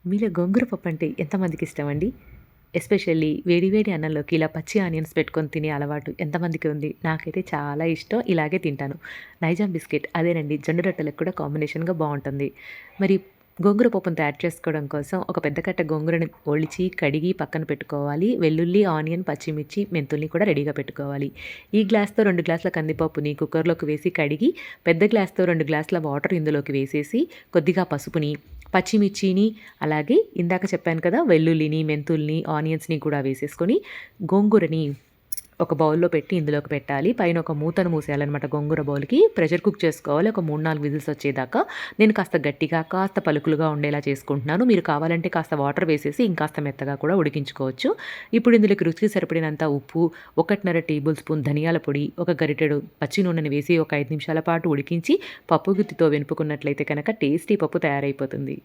మీలో గోంగూర పప్పు అంటే ఎంతమందికి ఇష్టమండి? ఎస్పెషల్లీ వేడి వేడి అన్నంలోకి ఇలా పచ్చి ఆనియన్స్ పెట్టుకొని తినే అలవాటు ఎంతమందికి ఉంది? నాకైతే చాలా ఇష్టం. ఇలాగే తింటాను. నైజాం బిస్కెట్ అదేనండి జొన్న రొట్టెలకు కూడా కాంబినేషన్‌గా బావుంటుంది. మరి గోంగూర పప్పును తయారు చేసుకోవడం కోసం ఒక పెద్ద కట్ట గోంగూరని ఒలిచి, కడిగి పక్కన పెట్టుకోవాలి. వెల్లుల్లి, ఆనియన్, పచ్చిమిర్చి, మెంతుల్ని కూడా రెడీగా పెట్టుకోవాలి. ఈ గ్లాస్‌తో 2 గ్లాసుల కందిపప్పుని కుక్కర్‌లోకి వేసి కడిగి, పెద్ద గ్లాస్‌తో 2 గ్లాసుల వాటర్ ఇందులోకి వేసేసి, కొద్దిగా పసుపుని, పచ్చిమిర్చిని, అలాగే ఇందాక చెప్పాను కదా! వెల్లుల్లిని, మెంతుల్ని, ఆనియన్స్‌ని కూడా వేసేసుకొని, గోంగూరని ఒక బౌల్‌లో పెట్టి ఇందులోకి పెట్టాలి. పైన ఒక మూతను మూసేయాలనమాట గోంగూర బౌల్‌కి. ప్రెషర్ కుక్ చేసుకోవాలి. ఒక 3, 4 విజిల్స్ వచ్చేదాకా. నేను కాస్త గట్టిగా, కాస్త పలుకులుగా ఉండేలా చేసుకుంటున్నాను. మీరు కావాలంటే కాస్త వాటర్ వేసేసి ఇంకాస్త మెత్తగా కూడా ఉడికించుకోవచ్చు. ఇప్పుడు ఇందులోకి రుచికి సరిపడినంత ఉప్పు, 1½ టేబుల్ స్పూన్ ధనియాల పొడి, ఒక గరిటెడు పచ్చి నూనెని వేసి ఒక 5 నిమిషాల పాటు ఉడికించి పప్పు గుత్తితో వెనుపుకున్నట్లయితే కనుక టేస్టీ పప్పు తయారైపోతుంది.